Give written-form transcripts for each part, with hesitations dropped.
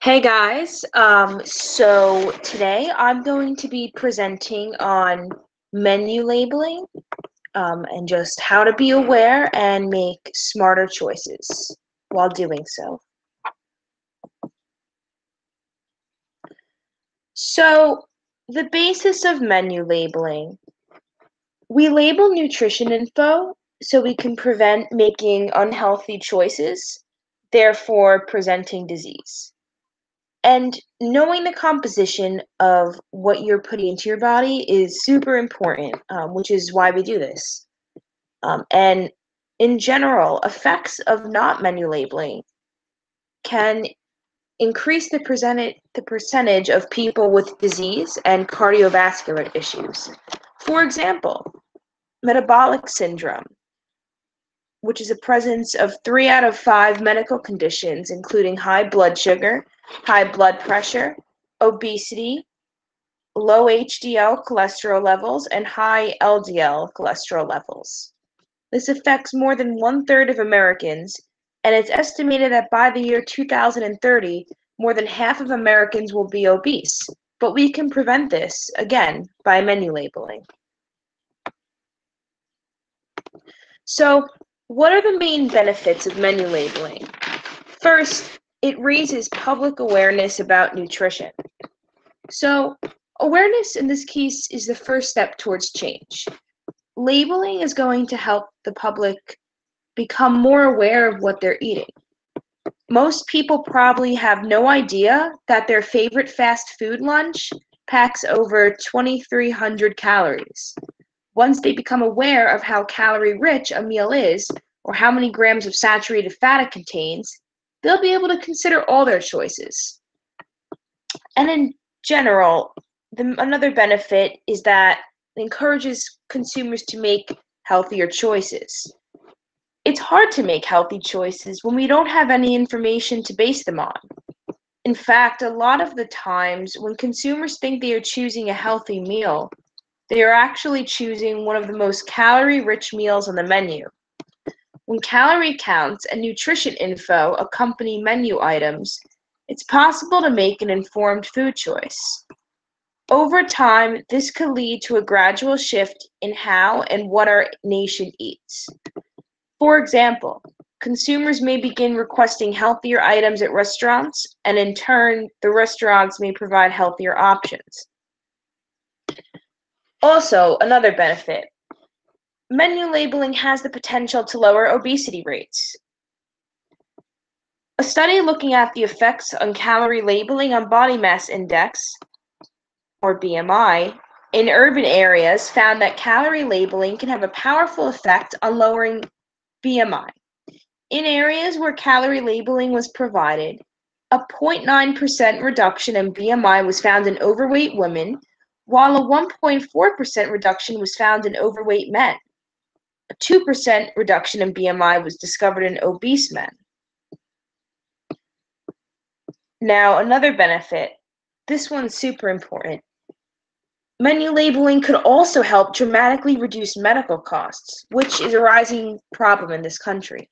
Hey guys, so today I'm going to be presenting on menu labeling and just how to be aware and make smarter choices while doing so. So, the basis of menu labeling, we label nutrition info so we can prevent making unhealthy choices, therefore presenting disease. And knowing the composition of what you're putting into your body is super important, which is why we do this. And in general, effects of not menu labeling can increase the percentage of people with disease and cardiovascular issues. For example, metabolic syndrome, which is a presence of 3 out of 5 medical conditions, including high blood sugar, high blood pressure, obesity, low HDL cholesterol levels, and high LDL cholesterol levels. This affects more than one-third of Americans, and it's estimated that by the year 2030, more than half of Americans will be obese. But we can prevent this, again, by menu labeling. So, what are the main benefits of menu labeling? First, it raises public awareness about nutrition. So, awareness in this case is the first step towards change. Labeling is going to help the public become more aware of what they're eating. Most people probably have no idea that their favorite fast food lunch packs over 2,300 calories. Once they become aware of how calorie rich a meal is, or how many grams of saturated fat it contains, they'll be able to consider all their choices. And in general, another benefit is that it encourages consumers to make healthier choices. It's hard to make healthy choices when we don't have any information to base them on. In fact, a lot of the times when consumers think they are choosing a healthy meal, they are actually choosing one of the most calorie-rich meals on the menu. When calorie counts and nutrition info accompany menu items, it's possible to make an informed food choice. Over time, this could lead to a gradual shift in how and what our nation eats. For example, consumers may begin requesting healthier items at restaurants, and in turn, the restaurants may provide healthier options. Also, another benefit, menu labeling has the potential to lower obesity rates. A study looking at the effects on calorie labeling on body mass index, or BMI, in urban areas found that calorie labeling can have a powerful effect on lowering BMI. In areas where calorie labeling was provided, a 0.9% reduction in BMI was found in overweight women, while a 1.4% reduction was found in overweight men. A 2% reduction in BMI was discovered in obese men. Now, another benefit, this one's super important. Menu labeling could also help dramatically reduce medical costs, which is a rising problem in this country.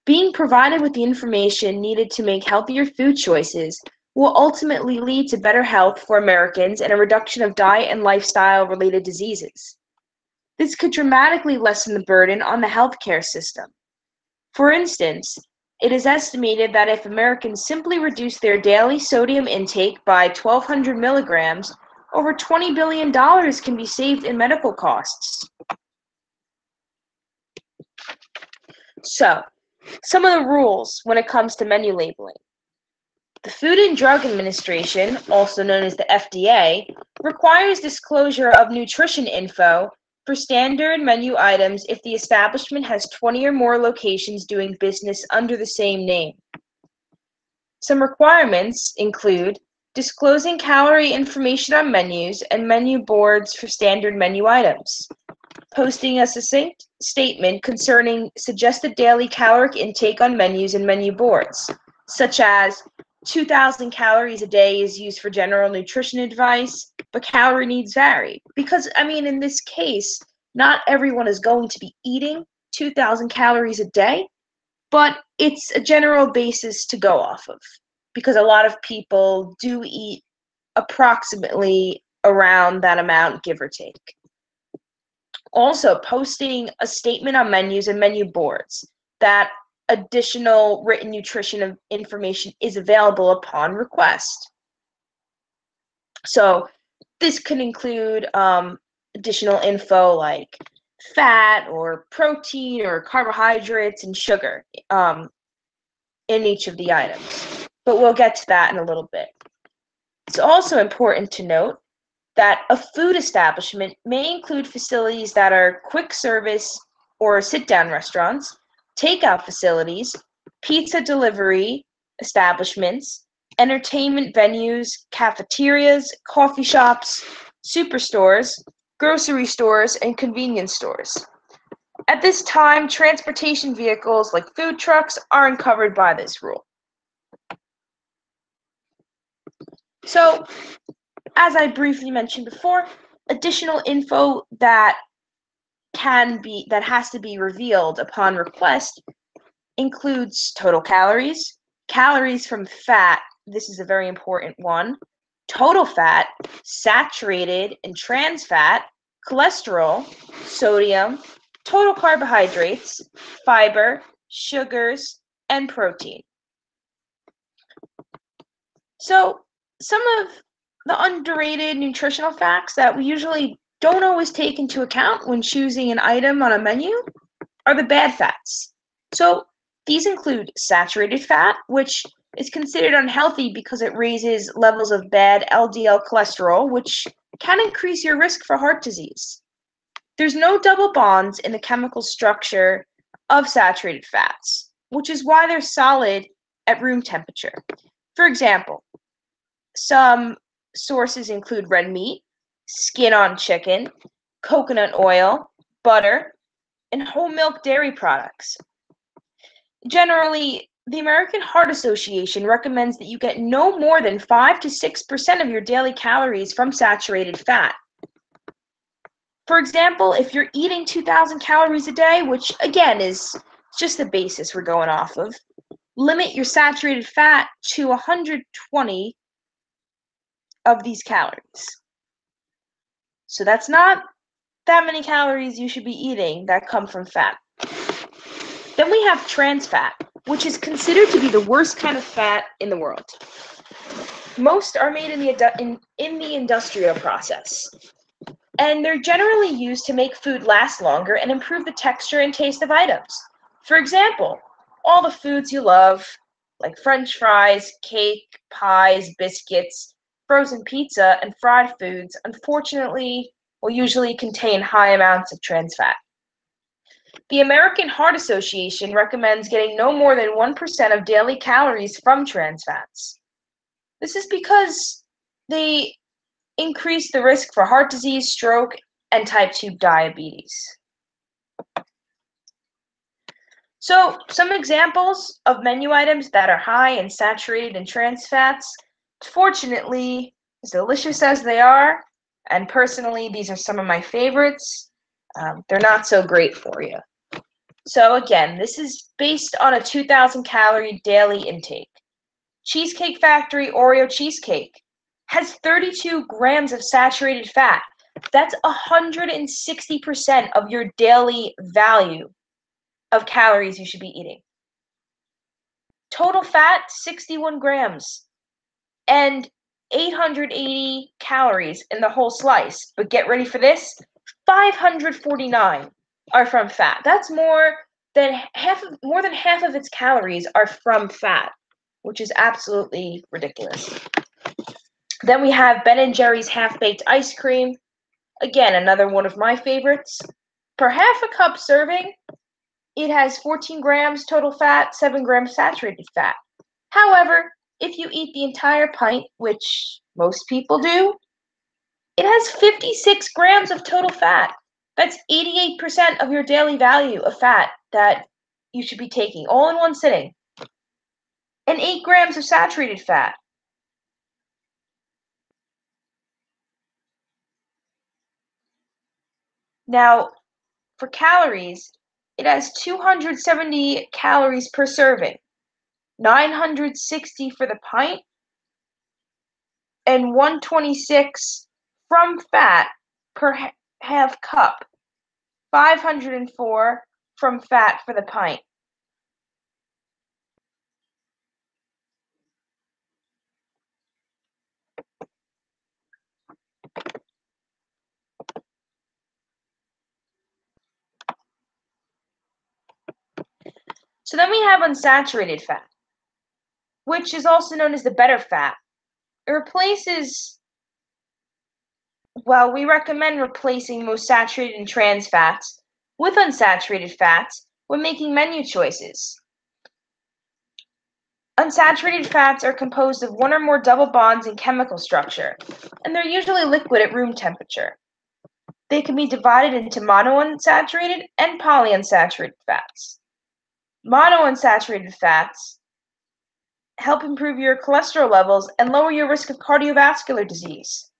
Being provided with the information needed to make healthier food choices will ultimately lead to better health for Americans and a reduction of diet and lifestyle-related diseases. This could dramatically lessen the burden on the healthcare system. For instance, it is estimated that if Americans simply reduce their daily sodium intake by 1,200 milligrams, over $20 billion can be saved in medical costs. So, some of the rules when it comes to menu labeling. The Food and Drug Administration, also known as the FDA, requires disclosure of nutrition info for standard menu items if the establishment has 20 or more locations doing business under the same name. Some requirements include disclosing calorie information on menus and menu boards for standard menu items, posting a succinct statement concerning suggested daily caloric intake on menus and menu boards, such as 2,000 calories a day is used for general nutrition advice, but calorie needs vary. Because, in this case, not everyone is going to be eating 2,000 calories a day, but it's a general basis to go off of. because a lot of people do eat approximately around that amount, give or take. Also, posting a statement on menus and menu boards that additional written nutrition information is available upon request. So this could include additional info like fat or protein or carbohydrates and sugar in each of the items. But we'll get to that in a little bit. It's also important to note that a food establishment may include facilities that are quick service or sit-down restaurants, takeout facilities, pizza delivery establishments, entertainment venues, cafeterias, coffee shops, superstores, grocery stores, and convenience stores. At this time, transportation vehicles like food trucks aren't covered by this rule. So, as I briefly mentioned before, additional info that has to be revealed upon request includes total calories, calories from fat, this is a very important one, total fat, saturated and trans fat, cholesterol, sodium, total carbohydrates, fiber, sugars, and protein. So, some of the underrated nutritional facts that we usually don't always take into account when choosing an item on a menu are the bad fats. So these include saturated fat, which is considered unhealthy because it raises levels of bad LDL cholesterol, which can increase your risk for heart disease. There's no double bonds in the chemical structure of saturated fats, which is why they're solid at room temperature. For example, some sources include red meat, skin on chicken, coconut oil, butter, and whole milk dairy products. Generally, the American Heart Association recommends that you get no more than 5 to 6% of your daily calories from saturated fat. For example, if you're eating 2,000 calories a day, which again is just the basis we're going off of, limit your saturated fat to 120 of these calories. So that's not that many calories you should be eating that come from fat. Then we have trans fat, which is considered to be the worst kind of fat in the world. Most are made in the industrial process, and they're generally used to make food last longer and improve the texture and taste of items. For example, all the foods you love, like French fries, cake, pies, biscuits, frozen pizza, and fried foods, unfortunately, will usually contain high amounts of trans fat. The American Heart Association recommends getting no more than 1% of daily calories from trans fats. This is because they increase the risk for heart disease, stroke, and type 2 diabetes. So, some examples of menu items that are high in saturated and trans fats. Fortunately, as delicious as they are, and personally, these are some of my favorites, they're not so great for you. So again, this is based on a 2,000 calorie daily intake. Cheesecake Factory Oreo cheesecake has 32 grams of saturated fat. That's 160% of your daily value of calories you should be eating. Total fat, 61 grams and 880 calories in the whole slice. But get ready for this, 549 are from fat. That's more than half of its calories are from fat, which is absolutely ridiculous. Then we have Ben & Jerry's half-baked ice cream. Again, another one of my favorites. Per half a cup serving, it has 14 grams total fat, 7 grams saturated fat. However, if you eat the entire pint, which most people do, it has 56 grams of total fat. That's 88% of your daily value of fat that you should be taking, all in one sitting. And 8 grams of saturated fat. Now, for calories, it has 270 calories per serving. 960 for the pint, and 126 from fat per half cup. 504 from fat for the pint. So then we have unsaturated fat, which is also known as the better fat. It replaces, well, we recommend replacing most saturated and trans fats with unsaturated fats when making menu choices. Unsaturated fats are composed of one or more double bonds in chemical structure, and they're usually liquid at room temperature. They can be divided into monounsaturated and polyunsaturated fats. Monounsaturated fats help improve your cholesterol levels and lower your risk of cardiovascular disease.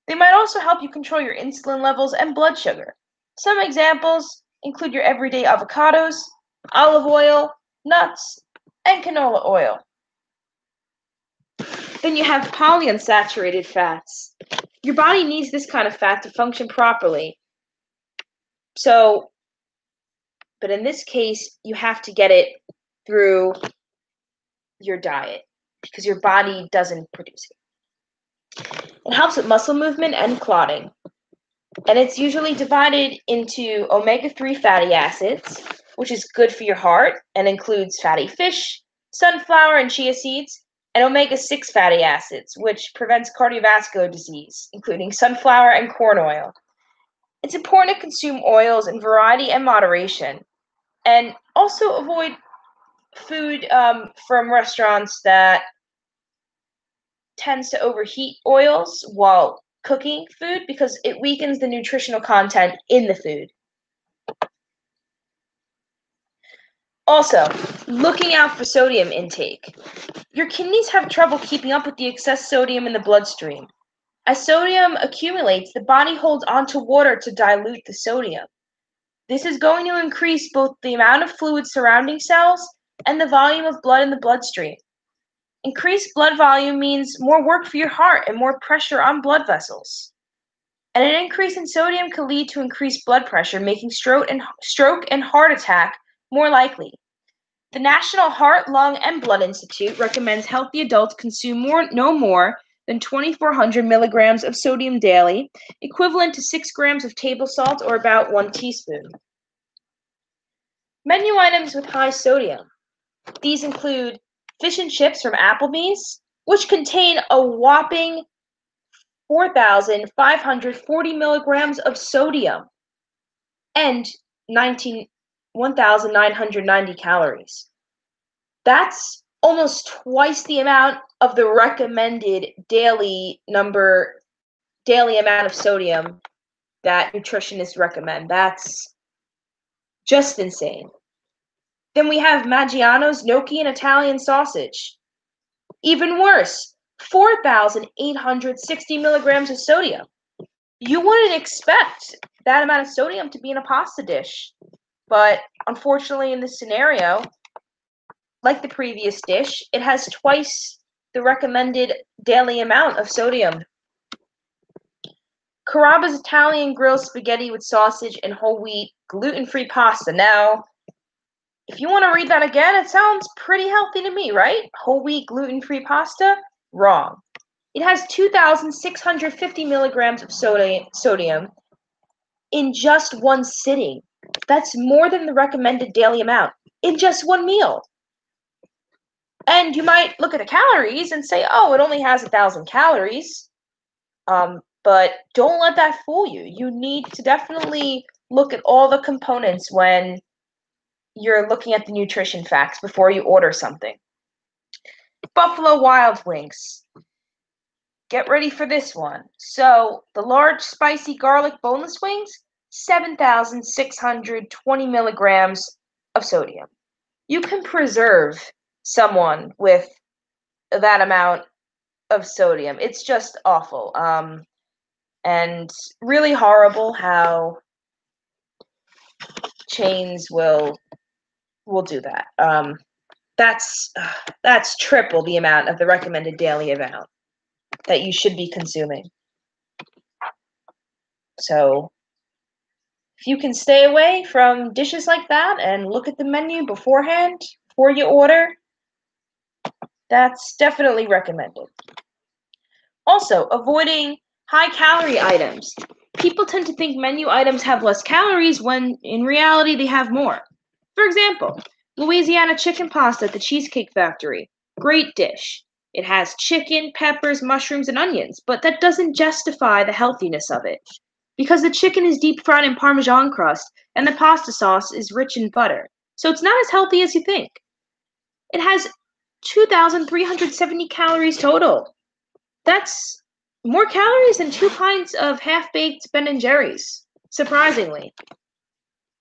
They might also help you control your insulin levels and blood sugar. Some examples include your everyday avocados, olive oil, nuts, and canola oil. Then you have polyunsaturated fats. Your body needs this kind of fat to function properly. But in this case, you have to get it through your diet because your body doesn't produce it. It helps with muscle movement and clotting. And it's usually divided into omega-3 fatty acids, which is good for your heart and includes fatty fish, sunflower, and chia seeds, and omega-6 fatty acids, which prevents cardiovascular disease, including sunflower and corn oil. It's important to consume oils in variety and moderation, and also avoid food from restaurants that tends to overheat oils while cooking food because it weakens the nutritional content in the food. Also, looking out for sodium intake. Your kidneys have trouble keeping up with the excess sodium in the bloodstream. As sodium accumulates, the body holds onto water to dilute the sodium. This is going to increase both the amount of fluid surrounding cells and the volume of blood in the bloodstream. Increased blood volume means more work for your heart and more pressure on blood vessels. And an increase in sodium can lead to increased blood pressure, making stroke and heart attack more likely. The National Heart, Lung, and Blood Institute recommends healthy adults consume no more than 2,400 milligrams of sodium daily, equivalent to 6 grams of table salt or about 1 teaspoon. Menu items with high sodium. These include fish and chips from Applebee's, which contain a whopping 4,540 milligrams of sodium and 1,990 calories. That's almost twice the amount of the recommended daily amount of sodium that nutritionists recommend. That's just insane. Then we have Maggiano's gnocchi and Italian sausage. Even worse, 4,860 milligrams of sodium. You wouldn't expect that amount of sodium to be in a pasta dish, but unfortunately in this scenario, like the previous dish, it has twice the recommended daily amount of sodium. Carrabba's Italian grilled spaghetti with sausage and whole wheat gluten-free pasta. Now, if you want to read that again, it sounds pretty healthy to me, right? Whole wheat gluten-free pasta? Wrong. It has 2,650 milligrams of sodium in just one sitting. That's more than the recommended daily amount in just one meal. And you might look at the calories and say, oh, it only has 1,000 calories. But don't let that fool you. You need to definitely look at all the components when you're looking at the nutrition facts before you order something. Buffalo Wild Wings. Get ready for this one. So, the large spicy garlic boneless wings, 7,620 milligrams of sodium. You can preserve someone with that amount of sodium. It's just awful. And really horrible how chains will do that. that's triple the amount of the recommended daily amount that you should be consuming. So if you can stay away from dishes like that and look at the menu beforehand, before you order, that's definitely recommended. Also, avoiding high-calorie items. People tend to think menu items have less calories when in reality they have more. For example, Louisiana chicken pasta at the Cheesecake Factory. Great dish. It has chicken, peppers, mushrooms, and onions, but that doesn't justify the healthiness of it. Because the chicken is deep fried in Parmesan crust and the pasta sauce is rich in butter. So it's not as healthy as you think. It has 2,370 calories total. That's more calories than 2 pints of half-baked Ben & Jerry's, surprisingly,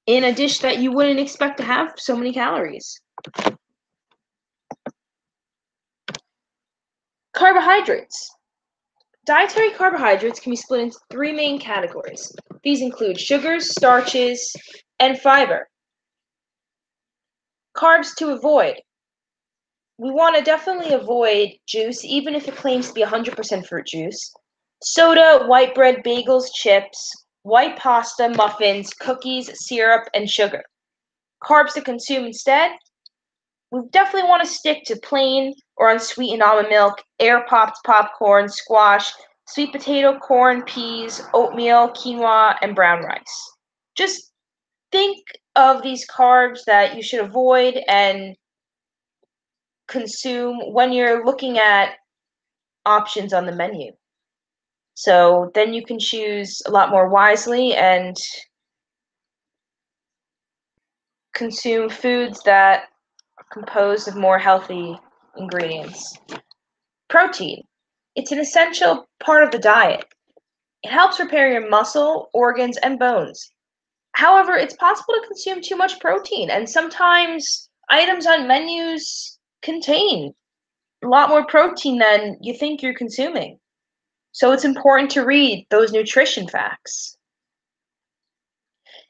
in a dish that you wouldn't expect to have so many calories. Carbohydrates. Dietary carbohydrates can be split into 3 main categories. These include sugars, starches, and fiber. Carbs to avoid. We want to definitely avoid juice, even if it claims to be 100% fruit juice. Soda, white bread, bagels, chips, white pasta, muffins, cookies, syrup, and sugar. Carbs to consume instead. We definitely want to stick to plain or unsweetened almond milk, air-popped popcorn, squash, sweet potato, corn, peas, oatmeal, quinoa, and brown rice. Just think of these carbs that you should avoid and consume when you're looking at options on the menu. So then you can choose a lot more wisely and consume foods that are composed of more healthy ingredients. Protein. It's an essential part of the diet. It helps repair your muscle, organs, and bones. However, it's possible to consume too much protein, and sometimes items on menus contain a lot more protein than you think you're consuming. So it's important to read those nutrition facts.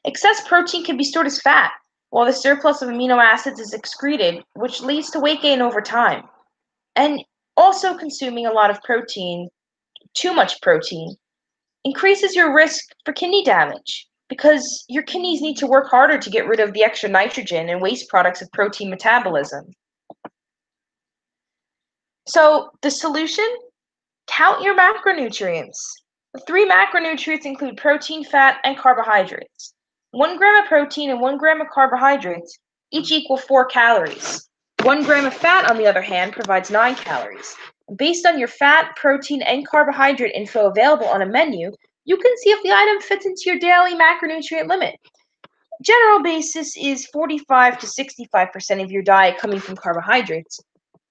Excess protein can be stored as fat, while the surplus of amino acids is excreted, which leads to weight gain over time. And also consuming a lot of protein, too much protein, increases your risk for kidney damage because your kidneys need to work harder to get rid of the extra nitrogen and waste products of protein metabolism. So the solution? Count your macronutrients. The 3 macronutrients include protein, fat, and carbohydrates. 1 gram of protein and 1 gram of carbohydrates each equal 4 calories. 1 gram of fat, on the other hand, provides 9 calories. Based on your fat, protein, and carbohydrate info available on a menu, you can see if the item fits into your daily macronutrient limit. General basis is 45 to 65% of your diet coming from carbohydrates,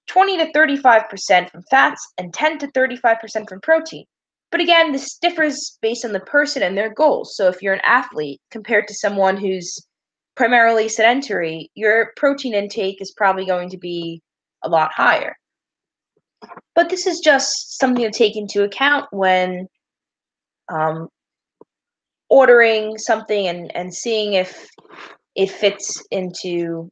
20 to 35% from fats, and 10 to 35% from protein. But again, this differs based on the person and their goals. So if you're an athlete compared to someone who's primarily sedentary, your protein intake is probably going to be a lot higher. But this is just something to take into account when ordering something and seeing if it fits into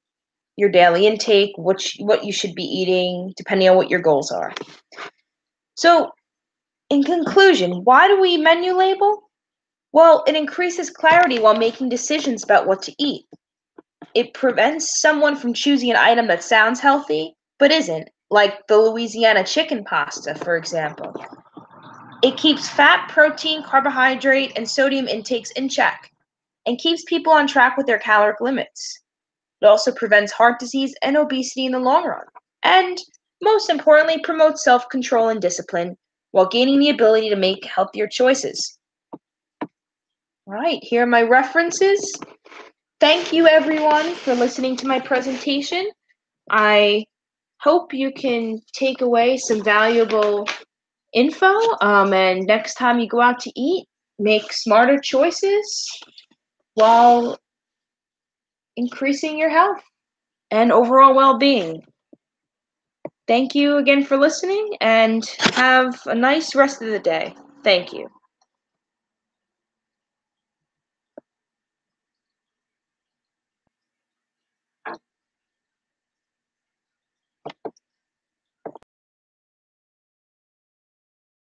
your daily intake, what you should be eating, depending on what your goals are. So, in conclusion, why do we menu label? Well, it increases clarity while making decisions about what to eat. It prevents someone from choosing an item that sounds healthy but isn't, like the Louisiana chicken pasta, for example. It keeps fat, protein, carbohydrate, and sodium intakes in check and keeps people on track with their caloric limits. It also prevents heart disease and obesity in the long run. And most importantly, promotes self-control and discipline while gaining the ability to make healthier choices. All right, here are my references. Thank you everyone for listening to my presentation. I hope you can take away some valuable info, and next time you go out to eat, make smarter choices while increasing your health and overall well-being. Thank you again for listening, and have a nice rest of the day. Thank you.